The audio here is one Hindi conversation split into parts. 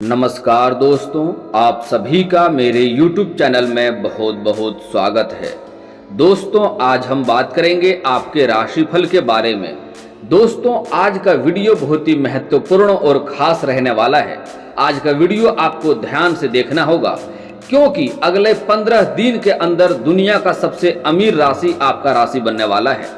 नमस्कार दोस्तों, आप सभी का मेरे YouTube चैनल में बहुत बहुत स्वागत है। दोस्तों, आज हम बात करेंगे आपके राशिफल के बारे में। दोस्तों, आज का वीडियो बहुत ही महत्वपूर्ण और खास रहने वाला है। आज का वीडियो आपको ध्यान से देखना होगा क्योंकि अगले 15 दिन के अंदर दुनिया का सबसे अमीर राशि आपका राशि बनने वाला है।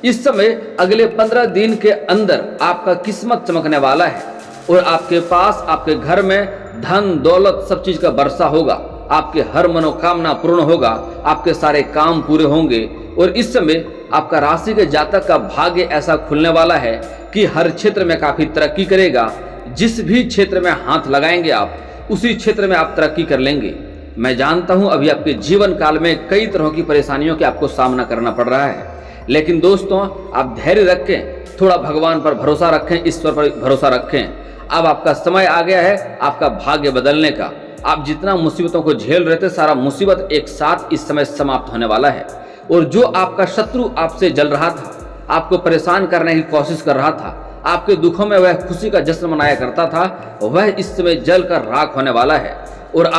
इस समय अगले 15 दिन के अंदर आपका किस्मत चमकने वाला है और आपके पास आपके घर में धन दौलत सब चीज का वर्षा होगा। आपके हर मनोकामना पूर्ण होगा, आपके सारे काम पूरे होंगे और इस समय आपका राशि के जातक का भाग्य ऐसा खुलने वाला है कि हर क्षेत्र में काफी तरक्की करेगा। जिस भी क्षेत्र में हाथ लगाएंगे आप, उसी क्षेत्र में आप तरक्की कर लेंगे। मैं जानता हूं अभी आपके जीवन काल में कई तरह की परेशानियों के आपको सामना करना पड़ रहा है, लेकिन दोस्तों आप धैर्य रखें, थोड़ा भगवान पर भरोसा रखें, ईश्वर पर भरोसा रखें। अब आपका समय आ गया है आपका भाग्य बदलने का। आप जितना मुसीबतों को झेल रहे थे, सारा मुसीबत एक साथ इस समय समाप्त होने वाला है। और जो आपका शत्रु आपसे जल रहा था, आपको परेशान करने की कोशिश कर रहा था, आपके दुखों में वह खुशी का जश्न मनाया करता था, वह इस समय जल कर राख होने वाला है। और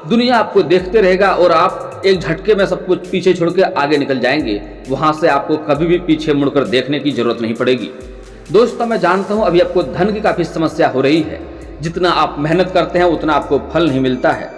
दुनिया आपको देखते रहेगा और आप एक झटके में सब कुछ पीछे छोड़ के आगे निकल जाएंगे। वहां से आपको कभी भी पीछे मुड़कर देखने की जरूरत नहीं पड़ेगी। दोस्तों, मैं जानता हूं अभी आपको धन की काफी समस्या हो रही है। जितना आप मेहनत करते हैं उतना आपको फल नहीं मिलता है।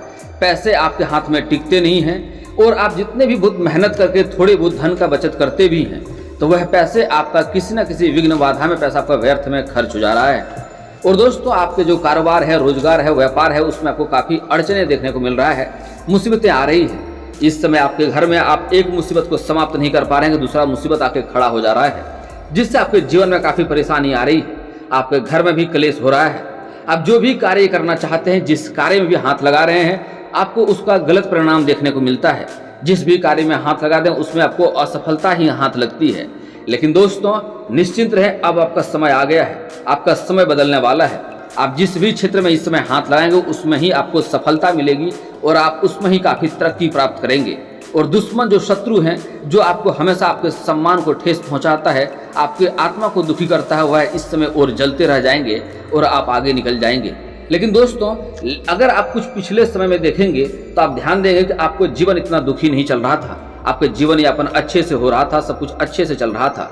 पैसे आपके हाथ में टिकते नहीं हैं और आप जितने भी बहुत मेहनत करके थोड़े बहुत धन का बचत करते भी हैं, तो वह पैसे आपका किसी न किसी विघ्न बाधा में पैसा आपका व्यर्थ में खर्च हो जा रहा है। और दोस्तों, आपके जो कारोबार है, रोजगार है, व्यापार है, उसमें आपको काफी अड़चने देखने को मिल रहा है, मुसीबतें आ रही है। इस समय आपके घर में आप एक मुसीबत को समाप्त नहीं कर पा रहे हैं, दूसरा मुसीबत आके खड़ा हो जा रहा है, जिससे आपके जीवन में काफी परेशानी आ रही है। आपके घर में भी क्लेश हो रहा है। आप जो भी कार्य करना चाहते हैं, जिस कार्य में भी हाथ लगा रहे हैं, आपको उसका गलत परिणाम देखने को मिलता है। जिस भी कार्य में हाथ लगा दें उसमें आपको असफलता ही हाथ लगती है। लेकिन दोस्तों, निश्चिंत रहें, अब आपका समय आ गया है, आपका समय बदलने वाला है। आप जिस भी क्षेत्र में इस समय हाथ लगाएंगे उसमें ही आपको सफलता मिलेगी और आप उसमें ही काफी तरक्की प्राप्त करेंगे। और दुश्मन जो शत्रु हैं, जो आपको हमेशा आपके सम्मान को ठेस पहुंचाता है, आपके आत्मा को दुखी करता है, वह इस समय और जलते रह जाएंगे और आप आगे निकल जाएंगे। लेकिन दोस्तों, अगर आप कुछ पिछले समय में देखेंगे तो आप ध्यान देंगे कि आपको जीवन इतना दुखी नहीं चल रहा था। आपके जीवन यापन अच्छे से हो रहा था, सब कुछ अच्छे से चल रहा था।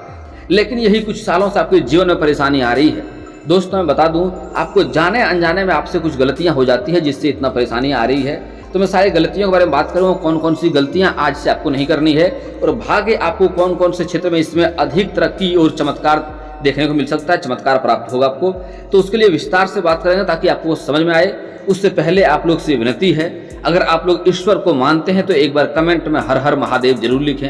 लेकिन यही कुछ सालों से आपके जीवन में परेशानी आ रही है। दोस्तों, मैं बता दूं, आपको जाने अनजाने में आपसे कुछ गलतियां हो जाती है, जिससे इतना परेशानी आ रही है। तो मैं सारी गलतियों के बारे में बात करूँ, कौन कौन सी गलतियां आज से आपको नहीं करनी है और भाग्य आपको कौन कौन से क्षेत्र में इसमें अधिक तरक्की और चमत्कार देखने को मिल सकता है, चमत्कार प्राप्त होगा आपको। तो उसके लिए विस्तार से बात करेंगे ताकि आपको समझ में आए। उससे पहले आप लोग से विनती है, अगर आप लोग ईश्वर को मानते हैं तो एक बार कमेंट में हर हर महादेव जरूर लिखें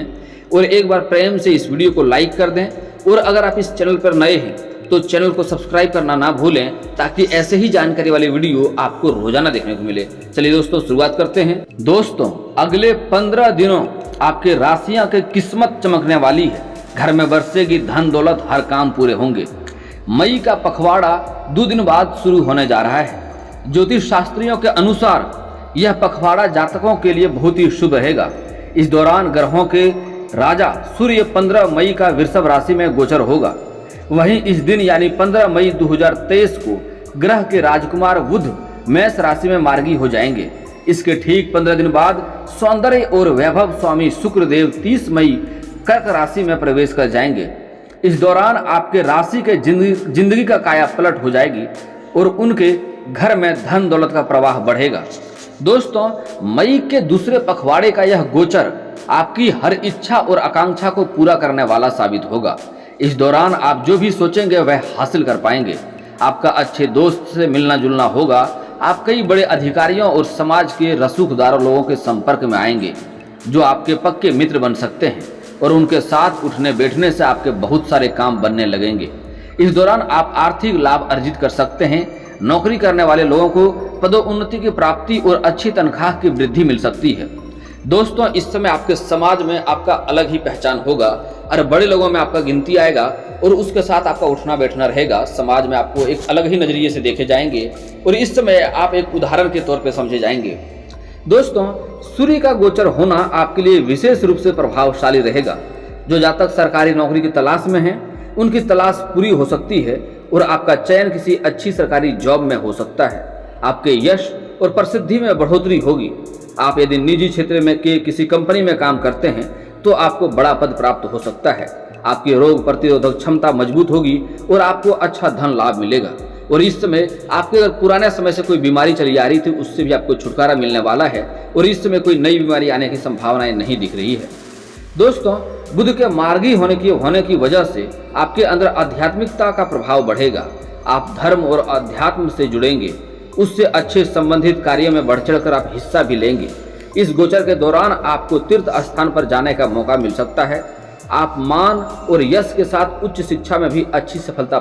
और एक बार प्रेम से इस वीडियो को लाइक कर दें। और अगर आप इस चैनल पर नए हैं तो चैनल को सब्सक्राइब करना ना भूलें, ताकि ऐसे ही जानकारी वाले वीडियो आपको रोजाना देखने को मिले। चलिए दोस्तों, शुरुआत करते हैं। दोस्तों, अगले 15 दिनों आपके राशियां की किस्मत चमकने वाली है। घर में बरसेगी धन दौलत, हर काम पूरे होंगे। मई का पखवाड़ा 2 दिन बाद शुरू होने जा रहा है। ज्योतिष शास्त्रियों के अनुसार यह पखवाड़ा जातकों के लिए बहुत ही शुभ रहेगा। इस दौरान ग्रहों के राजा सूर्य 15 मई का वृषभ राशि में गोचर होगा। वहीं इस दिन यानी 15 मई 2023 को ग्रह के राजकुमार बुध मेष राशि में मार्गी हो जाएंगे। इसके ठीक 15 दिन बाद सौंदर्य और वैभव स्वामी शुक्रदेव 30 मई कर्क राशि में प्रवेश कर जाएंगे। इस दौरान आपके राशि के जिंदगी का काया पलट हो जाएगी और उनके घर में धन दौलत का प्रवाह बढ़ेगा। दोस्तों, मई के दूसरे पखवाड़े का यह गोचर आपकी हर इच्छा और आकांक्षा को पूरा करने वाला साबित होगा। इस दौरान आप जो भी सोचेंगे वह हासिल कर पाएंगे। आपका अच्छे दोस्त से मिलना जुलना होगा। आप कई बड़े अधिकारियों और समाज के रसूखदार लोगों के संपर्क में आएंगे, जो आपके पक्के मित्र बन सकते हैं और उनके साथ उठने बैठने से आपके बहुत सारे काम बनने लगेंगे। इस दौरान आप आर्थिक लाभ अर्जित कर सकते हैं। नौकरी करने वाले लोगों को पदोन्नति की प्राप्ति और अच्छी तनख्वाह की वृद्धि मिल सकती है। दोस्तों, इस समय आपके समाज में आपका अलग ही पहचान होगा और बड़े लोगों में आपका गिनती आएगा और उसके साथ आपका उठना बैठना रहेगा। समाज में आपको एक अलग ही नजरिए से देखे जाएंगे और इस समय आप एक उदाहरण के तौर पर समझे जाएंगे। दोस्तों, सूर्य का गोचर होना आपके लिए विशेष रूप से प्रभावशाली रहेगा। जो जातक सरकारी नौकरी की तलाश में हैं, उनकी तलाश पूरी हो सकती है और आपका चयन किसी अच्छी सरकारी जॉब में हो सकता है। आपके यश और प्रसिद्धि में बढ़ोतरी होगी। आप यदि निजी क्षेत्र में के किसी कंपनी में काम करते हैं तो आपको बड़ा पद प्राप्त हो सकता है। आपकी रोग प्रतिरोधक क्षमता मजबूत होगी और आपको अच्छा धन लाभ मिलेगा। और इस समय आपके अगर पुराने समय से कोई बीमारी चली आ रही थी उससे भी आपको छुटकारा मिलने वाला है और इस समय कोई नई बीमारी आने की संभावनाएं नहीं दिख रही है। दोस्तों, बुध के मार्गी होने की वजह से आपके अंदर आध्यात्मिकता का प्रभाव बढ़ेगा। आप धर्म और अध्यात्म से जुड़ेंगे, उससे अच्छे संबंधित कार्यों में बढ़ चढ़कर आप हिस्सा भी लेंगे। इस गोचर के दौरान आपको तीर्थ स्थान पर जाने का मौका मिल सकता है। आप मान और यश के साथ उच्च शिक्षा में भी अच्छी सफलता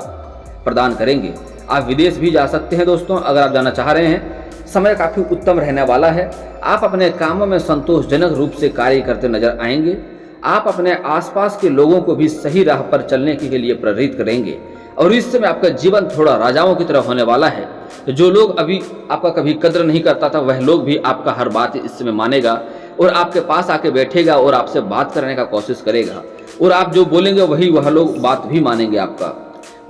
प्रदान करेंगे। आप विदेश भी जा सकते हैं। दोस्तों, अगर आप जाना चाह रहे हैं, समय काफ़ी उत्तम रहने वाला है। आप अपने कामों में संतोषजनक रूप से कार्य करते नजर आएंगे। आप अपने आसपास के लोगों को भी सही राह पर चलने के लिए प्रेरित करेंगे और इस समय आपका जीवन थोड़ा राजाओं की तरह होने वाला है। तो जो लोग अभी आपका कभी कद्र नहीं करता था वह लोग भी आपका हर बात इस समय मानेगा और आपके पास आके बैठेगा और आपसे बात करने का कोशिश करेगा और आप जो बोलेंगे वही वह लोग बात भी मानेंगे आपका।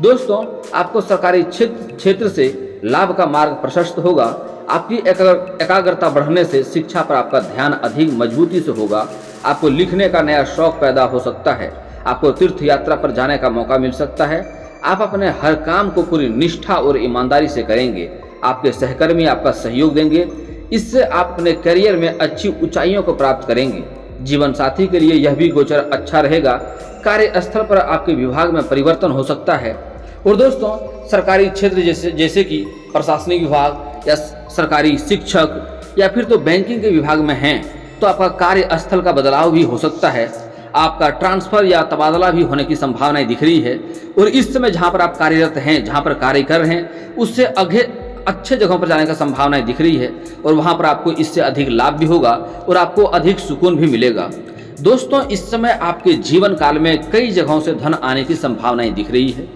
दोस्तों, आपको सरकारी क्षेत्र से लाभ का मार्ग प्रशस्त होगा। आपकी एकाग्रता बढ़ने से शिक्षा पर आपका ध्यान अधिक मजबूती से होगा। आपको लिखने का नया शौक पैदा हो सकता है। आपको तीर्थ यात्रा पर जाने का मौका मिल सकता है। आप अपने हर काम को पूरी निष्ठा और ईमानदारी से करेंगे। आपके सहकर्मी आपका सहयोग देंगे। इससे आप अपने करियर में अच्छी ऊंचाइयों को प्राप्त करेंगे। जीवन साथी के लिए यह भी गोचर अच्छा रहेगा। कार्यस्थल पर आपके विभाग में परिवर्तन हो सकता है। और दोस्तों, सरकारी क्षेत्र जैसे कि प्रशासनिक विभाग या सरकारी शिक्षक या फिर तो बैंकिंग के विभाग में हैं तो आपका कार्यस्थल का बदलाव भी हो सकता है। आपका ट्रांसफर या तबादला भी होने की संभावनाएं दिख रही है और इस समय जहां पर आप कार्यरत हैं, जहां पर कार्य कर रहे हैं, उससे अच्छे जगहों पर जाने का संभावनाएं दिख रही है और वहां पर आपको इससे अधिक लाभ भी होगा और आपको अधिक सुकून भी मिलेगा। दोस्तों, इस समय आपके जीवन काल में कई जगहों से धन आने की संभावनाएं दिख रही है।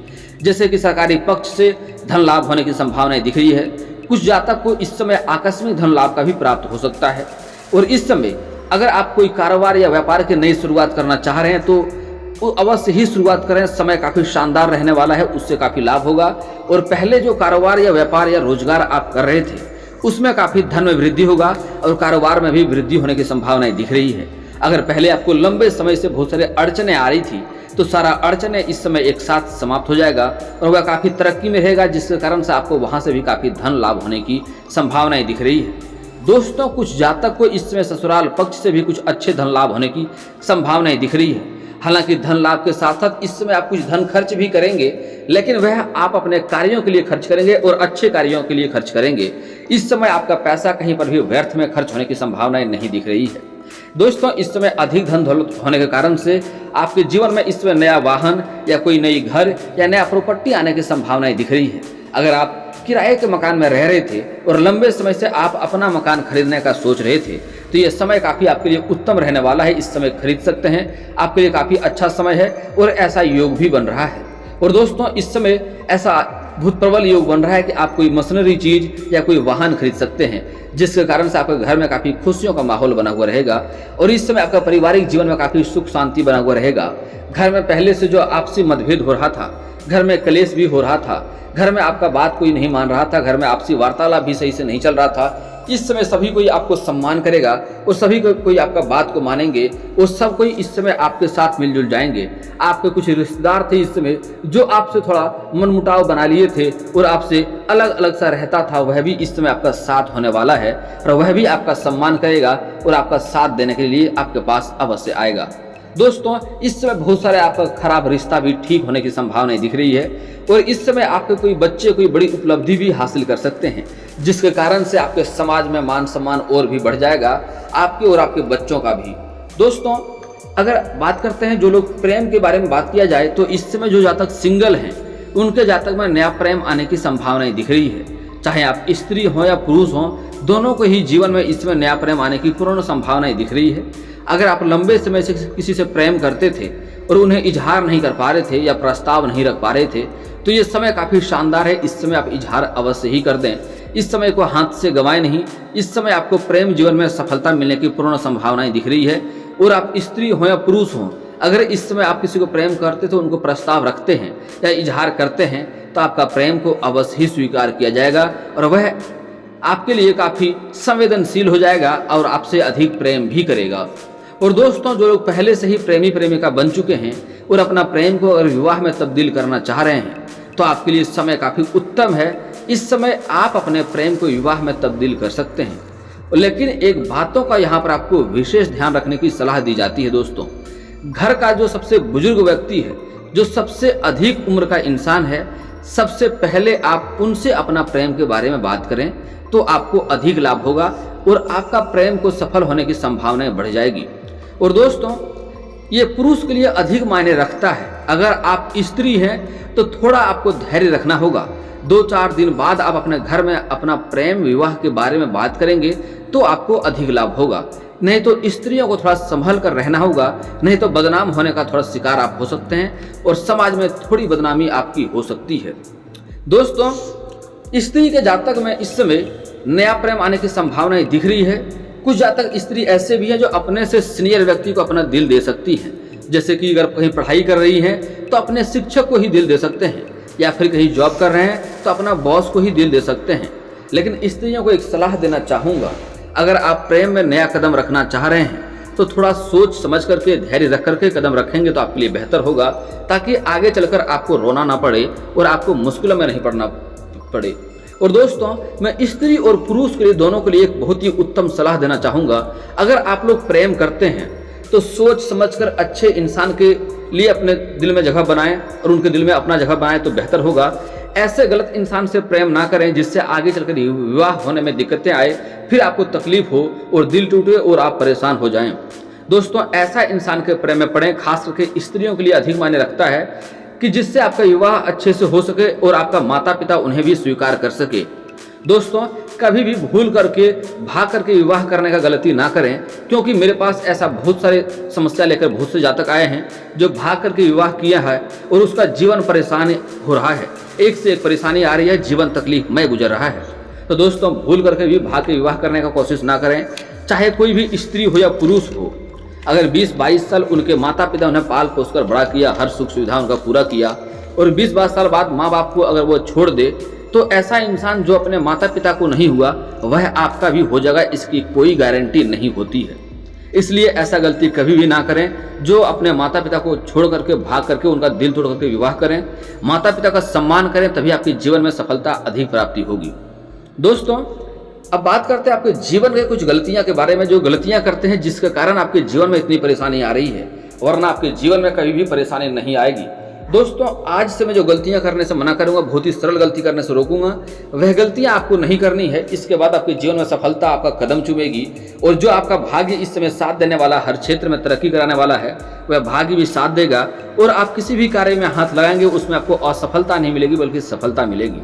जैसे कि सरकारी पक्ष से धन लाभ होने की संभावनाएं दिख रही है। कुछ जातक को इस समय आकस्मिक धन लाभ का भी प्राप्त हो सकता है। और इस समय अगर आप कोई कारोबार या व्यापार की नई शुरुआत करना चाह रहे हैं तो अवश्य ही शुरुआत करें। समय काफ़ी शानदार रहने वाला है, उससे काफ़ी लाभ होगा। और पहले जो कारोबार या व्यापार या रोजगार आप कर रहे थे उसमें काफ़ी धन में वृद्धि होगा और कारोबार में भी वृद्धि होने की संभावनाएं दिख रही है। अगर पहले आपको लंबे समय से बहुत सारे अड़चने आ रही थी तो सारा अड़चने इस समय एक साथ समाप्त हो जाएगा और वह काफ़ी तरक्की में रहेगा, जिसके कारण से आपको वहाँ से भी काफ़ी धन लाभ होने की संभावनाएं दिख रही है। दोस्तों, कुछ जातक को इस समय ससुराल पक्ष से भी कुछ अच्छे धन लाभ होने की संभावनाएं दिख रही है। हालांकि धन लाभ के साथ साथ इस समय आप कुछ धन खर्च भी करेंगे, लेकिन वह आप अपने कार्यों के लिए खर्च करेंगे और अच्छे कार्यों के लिए खर्च करेंगे। इस समय आपका पैसा कहीं पर भी व्यर्थ में खर्च होने की संभावनाएं नहीं दिख रही है। दोस्तों, इस समय अधिक धन दौलत होने के कारण से आपके जीवन में इस समय नया वाहन या कोई नई घर या नया प्रॉपर्टी आने की संभावनाएं दिख रही है। अगर आप किराए के मकान में रह रहे थे और लंबे समय से आप अपना मकान खरीदने का सोच रहे थे तो ये समय काफ़ी आपके लिए उत्तम रहने वाला है। इस समय खरीद सकते हैं, आपके लिए काफ़ी अच्छा समय है और ऐसा योग भी बन रहा है। और दोस्तों, इस समय ऐसा बहुत प्रबल योग बन रहा है कि आप कोई मशीनरी चीज या कोई वाहन खरीद सकते हैं, जिसके कारण से आपके घर में काफ़ी खुशियों का माहौल बना हुआ रहेगा और इस समय आपका पारिवारिक जीवन में काफ़ी सुख शांति बना हुआ रहेगा। घर में पहले से जो आपसी मतभेद हो रहा था, घर में क्लेश भी हो रहा था, घर में आपका बात कोई नहीं मान रहा था, घर में आपसी वार्तालाप भी सही से नहीं चल रहा था, इस समय सभी कोई आपको सम्मान करेगा और सभी कोई आपका बात को मानेंगे और सब कोई इस समय आपके साथ मिलजुल जाएंगे। आपके कुछ रिश्तेदार थे इस समय जो आपसे थोड़ा मनमुटाव बना लिए थे और आपसे अलग अलग सा रहता था, वह भी इस समय आपका साथ होने वाला है और वह भी आपका सम्मान करेगा और आपका साथ देने के लिए आपके पास अवश्य आएगा। दोस्तों, इस समय बहुत सारे आपका खराब रिश्ता भी ठीक होने की संभावनाएं दिख रही है और इस समय आपके कोई बच्चे कोई बड़ी उपलब्धि भी हासिल कर सकते हैं, जिसके कारण से आपके समाज में मान सम्मान और भी बढ़ जाएगा, आपके और आपके बच्चों का भी। दोस्तों, अगर बात करते हैं जो लोग प्रेम के बारे में बात किया जाए तो इस समय जो जातक सिंगल हैं उनके जातक में नया प्रेम आने की संभावनाएं दिख रही है। चाहे आप स्त्री हो या पुरुष हो, दोनों को ही जीवन में इसमें नया प्रेम आने की पूर्ण संभावनाएं दिख रही है। अगर आप लंबे समय से किसी से प्रेम करते थे और उन्हें इजहार नहीं कर पा रहे थे या प्रस्ताव नहीं रख पा रहे थे तो ये समय काफ़ी शानदार है। इस समय आप इजहार अवश्य ही कर दें, इस समय को हाथ से गंवाएं नहीं। इस समय आपको प्रेम जीवन में सफलता मिलने की पूर्ण संभावनाएं दिख रही है। और आप स्त्री हो या पुरुष हो, अगर इस समय आप किसी को प्रेम करते तो उनको प्रस्ताव रखते हैं या इजहार करते हैं तो आपका प्रेम को अवश्य ही स्वीकार किया जाएगा और वह आपके लिए काफ़ी संवेदनशील हो जाएगा और आपसे अधिक प्रेम भी करेगा। और दोस्तों, जो लोग पहले से ही प्रेमी प्रेमिका बन चुके हैं और अपना प्रेम को अगर विवाह में तब्दील करना चाह रहे हैं तो आपके लिए समय काफ़ी उत्तम है। इस समय आप अपने प्रेम को विवाह में तब्दील कर सकते हैं। लेकिन एक बातों का यहाँ पर आपको विशेष ध्यान रखने की सलाह दी जाती है दोस्तों। घर का जो सबसे बुजुर्ग व्यक्ति है, जो सबसे अधिक उम्र का इंसान है, सबसे पहले आप उनसे अपना प्रेम के बारे में बात करें तो आपको अधिक लाभ होगा और आपका प्रेम को सफल होने की संभावनाएं बढ़ जाएगी। और दोस्तों, ये पुरुष के लिए अधिक मायने रखता है। अगर आप स्त्री हैं तो थोड़ा आपको धैर्य रखना होगा। 2-4 दिन बाद आप अपने घर में अपना प्रेम विवाह के बारे में बात करेंगे तो आपको अधिक लाभ होगा। नहीं तो स्त्रियों को थोड़ा संभल कर रहना होगा, नहीं तो बदनाम होने का थोड़ा शिकार आप हो सकते हैं और समाज में थोड़ी बदनामी आपकी हो सकती है। दोस्तों, स्त्री के जातक में इस समय नया प्रेम आने की संभावनाएं दिख रही है। कुछ जातक स्त्री ऐसे भी हैं जो अपने से सीनियर व्यक्ति को अपना दिल दे सकती हैं। जैसे कि अगर कहीं पढ़ाई कर रही हैं तो अपने शिक्षक को ही दिल दे सकते हैं, या फिर कहीं जॉब कर रहे हैं तो अपना बॉस को ही दिल दे सकते हैं। लेकिन स्त्रियों को एक सलाह देना चाहूँगा, अगर आप प्रेम में नया कदम रखना चाह रहे हैं तो थोड़ा सोच समझ करके, धैर्य रख करके कदम रखेंगे तो आपके लिए बेहतर होगा, ताकि आगे चलकर आपको रोना ना पड़े और आपको मुश्किलों में नहीं पड़ना पड़े। और दोस्तों, मैं स्त्री और पुरुष के लिए, दोनों के लिए एक बहुत ही उत्तम सलाह देना चाहूँगा। अगर आप लोग प्रेम करते हैं तो सोच समझकर अच्छे इंसान के लिए अपने दिल में जगह बनाएं और उनके दिल में अपना जगह बनाएं तो बेहतर होगा। ऐसे गलत इंसान से प्रेम ना करें जिससे आगे चलकर विवाह होने में दिक्कतें आए, फिर आपको तकलीफ हो और दिल टूटे और आप परेशान हो जाएं। दोस्तों, ऐसा इंसान के प्रेम में पड़ें, खास करके स्त्रियों के लिए अधिक मायने रखता है कि जिससे आपका विवाह अच्छे से हो सके और आपका माता पिता उन्हें भी स्वीकार कर सके। दोस्तों, कभी भी भूल करके भाग करके विवाह करने का गलती ना करें, क्योंकि मेरे पास ऐसा बहुत सारे समस्या लेकर बहुत से जातक आए हैं जो भाग करके विवाह किया है और उसका जीवन परेशान हो रहा है। एक से एक परेशानी आ रही है, जीवन तकलीफ में गुजर रहा है। तो दोस्तों, भूल करके भी भाग के विवाह करने का कोशिश ना करें, चाहे कोई भी स्त्री हो या पुरुष हो। अगर 20-22 साल उनके माता पिता उन्हें पाल पोस कर बड़ा किया, हर सुख सुविधा उनका पूरा किया, और 20-22 साल बाद माँ बाप को अगर वो छोड़ दे, तो ऐसा इंसान जो अपने माता पिता को नहीं हुआ वह आपका भी हो जाएगा, इसकी कोई गारंटी नहीं होती है। इसलिए ऐसा गलती कभी भी ना करें। जो अपने माता पिता को छोड़ करके, भाग करके, उनका दिल तोड़ करके विवाह करें, माता पिता का सम्मान करें, तभी आपके जीवन में सफलता अधिक प्राप्ति होगी। दोस्तों, अब बात करते हैं आपके जीवन के कुछ गलतियां के बारे में, जो गलतियां करते हैं जिसके कारण आपके जीवन में इतनी परेशानी आ रही है, वरना आपके जीवन में कभी भी परेशानी नहीं आएगी। दोस्तों, आज से मैं जो गलतियां करने से मना करूंगा, बहुत ही सरल गलती करने से रोकूंगा, वह गलतियां आपको नहीं करनी है। इसके बाद आपके जीवन में सफलता आपका कदम चूमेगी और जो आपका भाग्य इस समय साथ देने वाला, हर क्षेत्र में तरक्की कराने वाला है, वह भाग्य भी साथ देगा और आप किसी भी कार्य में हाथ लगाएंगे उसमें आपको असफलता नहीं मिलेगी बल्कि सफलता मिलेगी।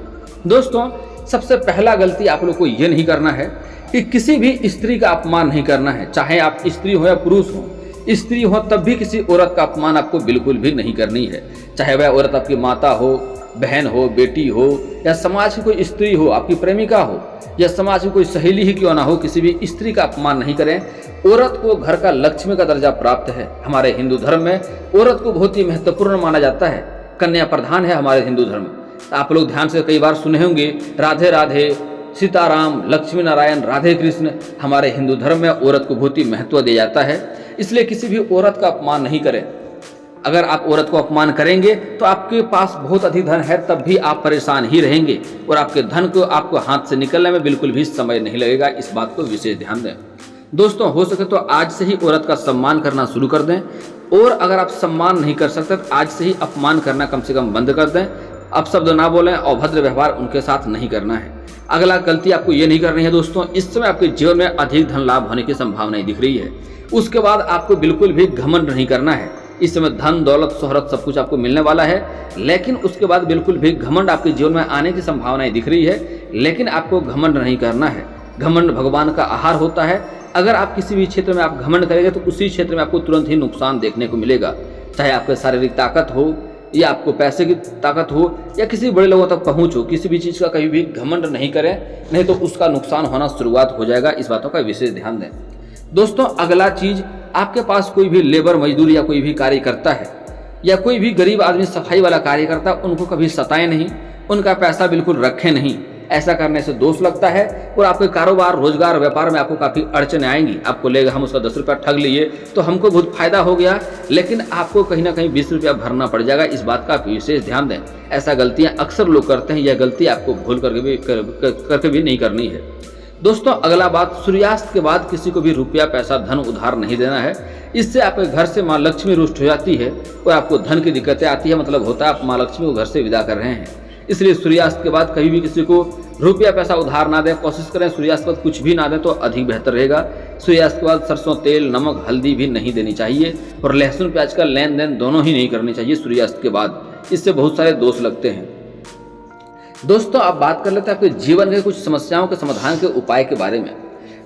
दोस्तों, सबसे पहला गलती आप लोग को ये नहीं करना है कि किसी भी स्त्री का अपमान नहीं करना है। चाहे आप स्त्री हो या पुरुष हो, स्त्री हो तब भी किसी औरत का अपमान आपको बिल्कुल भी नहीं करनी है। चाहे वह औरत आपकी माता हो, बहन हो, बेटी हो, या समाज की कोई स्त्री हो, आपकी प्रेमिका हो, या समाज की कोई सहेली ही क्यों ना हो, किसी भी स्त्री का अपमान नहीं करें। औरत को घर का लक्ष्मी का दर्जा प्राप्त है। हमारे हिंदू धर्म में औरत को बहुत ही महत्वपूर्ण माना जाता है, कन्या प्रधान है हमारे हिंदू धर्म। आप लोग ध्यान से कई बार सुने होंगे, राधे राधे, सीताराम, लक्ष्मी नारायण, राधे कृष्ण। हमारे हिंदू धर्म में औरत को बहुत ही महत्व दिया जाता है, इसलिए किसी भी औरत का अपमान नहीं करें। अगर आप औरत को अपमान करेंगे तो आपके पास बहुत अधिक धन है, तब भी आप परेशान ही रहेंगे और आपके धन को आपको हाथ से निकलने में बिल्कुल भी समय नहीं लगेगा। इस बात को विशेष ध्यान दें। दोस्तों, हो सके तो आज से ही औरत का सम्मान करना शुरू कर दें, और अगर आप सम्मान नहीं कर सकते तो आज से ही अपमान करना कम से कम बंद कर दें। अपशब्द ना बोलें, अभद्र व्यवहार उनके साथ नहीं करना है। अगला गलती आपको ये नहीं करनी है। दोस्तों, इस समय आपके जीवन में अधिक धन लाभ होने की संभावनाएं दिख रही है। उसके बाद आपको बिल्कुल भी घमंड नहीं करना है। इस समय धन, दौलत, शोहरत सब कुछ आपको मिलने वाला है, लेकिन उसके बाद बिल्कुल भी घमंड आपके जीवन में आने की संभावनाएं दिख रही है, लेकिन आपको घमंड नहीं करना है। घमंड भगवान का आहार होता है। अगर आप किसी भी क्षेत्र में आप घमंड करेंगे तो उसी क्षेत्र में आपको तुरंत ही नुकसान देखने को मिलेगा। चाहे आपके शारीरिक ताकत हो, या आपको पैसे की ताकत हो, या किसी बड़े लोगों तक पहुँच हो, किसी भी चीज़ का कभी भी घमंड नहीं करें, नहीं तो उसका नुकसान होना शुरुआत हो जाएगा। इस बातों का विशेष ध्यान दें। दोस्तों, अगला चीज, आपके पास कोई भी लेबर, मजदूर या कोई भी कार्य करता है, या कोई भी गरीब आदमी सफाई वाला कार्य करता है, उनको कभी सताएं नहीं, उनका पैसा बिल्कुल रखें नहीं। ऐसा करने से दोष लगता है और आपके कारोबार, रोजगार, व्यापार में आपको काफ़ी अड़चने आएंगी। आपको लगेगा हम उसका 10 रुपया ठग लिए तो हमको बहुत फायदा हो गया, लेकिन आपको कहीं ना कहीं 20 रुपया भरना पड़ जाएगा। इस बात का आप विशेष ध्यान दें। ऐसा गलतियाँ अक्सर लोग करते हैं, यह गलती आपको भूल करके भी नहीं करनी है। दोस्तों अगला बात, सूर्यास्त के बाद किसी को भी रुपया, पैसा, धन उधार नहीं देना है। इससे आपके घर से माँ लक्ष्मी रुष्ट हो जाती है और आपको धन की दिक्कतें आती है। मतलब होता है आप माँ लक्ष्मी को घर से विदा कर रहे हैं। इसलिए सूर्यास्त के बाद कभी भी किसी को रुपया, पैसा उधार ना दें। कोशिश करें सूर्यास्त के बाद कुछ भी ना दें तो अधिक बेहतर रहेगा। सूर्यास्त के बाद सरसों तेल, नमक, हल्दी भी नहीं देनी चाहिए और लहसुन प्याज का लेन देन दोनों ही नहीं करनी चाहिए सूर्यास्त के बाद। इससे बहुत सारे दोष लगते हैं। दोस्तों अब बात कर लेते हैं आपके जीवन के कुछ समस्याओं के समाधान के उपाय के बारे में।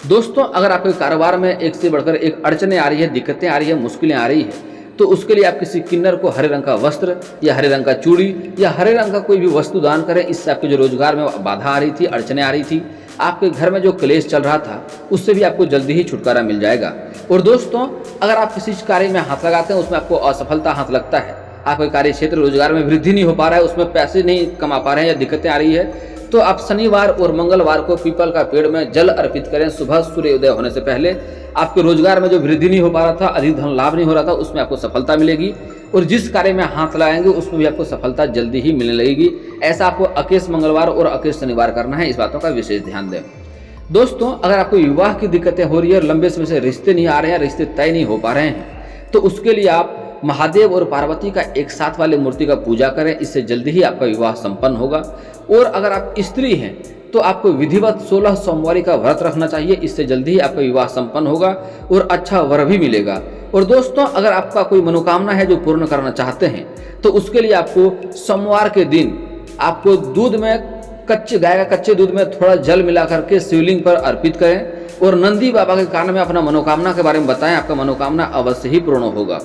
दोस्तों अगर आपके कारोबार में एक से बढ़कर एक अड़चने आ रही है, दिक्कतें आ रही है, मुश्किलें आ रही है, तो उसके लिए आप किसी किन्नर को हरे रंग का वस्त्र या हरे रंग का चूड़ी या हरे रंग का कोई भी वस्तु दान करें। इससे आपके जो रोजगार में बाधा आ रही थी, अड़चने आ रही थी, आपके घर में जो क्लेश चल रहा था, उससे भी आपको जल्दी ही छुटकारा मिल जाएगा। और दोस्तों अगर आप किसी कार्य में हाथ लगाते हैं, उसमें आपको असफलता हाथ लगता है, आपके कार्य क्षेत्र, रोजगार में वृद्धि नहीं हो पा रहा है, उसमें पैसे नहीं कमा पा रहे हैं या दिक्कतें आ रही है, तो आप शनिवार और मंगलवार को पीपल का पेड़ में जल अर्पित करें सुबह सूर्योदय होने से पहले। आपके रोजगार में जो वृद्धि नहीं हो पा रहा था, अधिक धन लाभ नहीं हो रहा था, उसमें आपको सफलता मिलेगी और जिस कार्य में हाथ लगाएंगे उसमें भी आपको सफलता जल्दी ही मिलने लगेगी। ऐसा आपको अकेश मंगलवार और अकेश शनिवार करना है। इस बातों का विशेष ध्यान दें। दोस्तों अगर आपको विवाह की दिक्कतें हो रही है और लंबे समय से रिश्ते नहीं आ रहे हैं, रिश्ते तय नहीं हो पा रहे हैं, तो उसके लिए आप महादेव और पार्वती का एक साथ वाले मूर्ति का पूजा करें। इससे जल्दी ही आपका विवाह संपन्न होगा। और अगर आप स्त्री हैं तो आपको विधिवत 16 सोमवारी का व्रत रखना चाहिए। इससे जल्दी ही आपका विवाह संपन्न होगा और अच्छा वर भी मिलेगा। और दोस्तों अगर आपका कोई मनोकामना है जो पूर्ण करना चाहते हैं, तो उसके लिए आपको सोमवार के दिन आपको दूध में, गाय का कच्चे दूध में थोड़ा जल मिला करके शिवलिंग पर अर्पित करें और नंदी बाबा के कान में अपना मनोकामना के बारे में बताएं। आपका मनोकामना अवश्य ही पूर्ण होगा।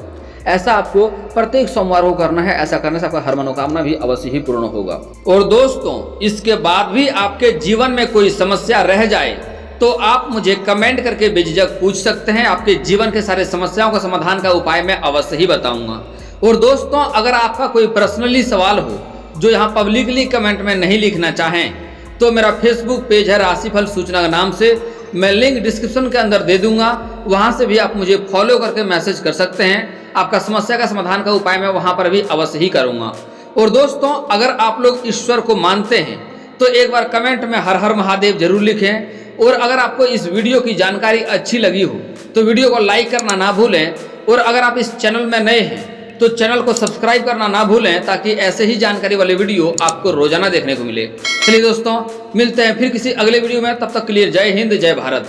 ऐसा आपको प्रत्येक सोमवार को करना है। ऐसा करने से आपका हर मनोकामना भी अवश्य ही पूर्ण होगा। और दोस्तों इसके बाद भी आपके जीवन में कोई समस्या रह जाए तो आप मुझे कमेंट करके बेझिझक पूछ सकते हैं। आपके जीवन के सारे समस्याओं का समाधान का उपाय मैं अवश्य ही बताऊंगा। और दोस्तों अगर आपका कोई पर्सनली सवाल हो जो यहाँ पब्लिकली कमेंट में नहीं लिखना चाहें, तो मेरा फेसबुक पेज है राशिफल सूचना के नाम से, मैं लिंक डिस्क्रिप्शन के अंदर दे दूंगा। वहां से भी आप मुझे फॉलो करके मैसेज कर सकते हैं। आपका समस्या का समाधान का उपाय मैं वहां पर भी अवश्य ही करूंगा। और दोस्तों अगर आप लोग ईश्वर को मानते हैं तो एक बार कमेंट में हर हर महादेव जरूर लिखें। और अगर आपको इस वीडियो की जानकारी अच्छी लगी हो तो वीडियो को लाइक करना ना भूलें। और अगर आप इस चैनल में नए हैं तो चैनल को सब्सक्राइब करना ना भूलें, ताकि ऐसे ही जानकारी वाले वीडियो आपको रोजाना देखने को मिले। चलिए दोस्तों मिलते हैं फिर किसी अगले वीडियो में। तब तक के लिए जय हिंद, जय भारत।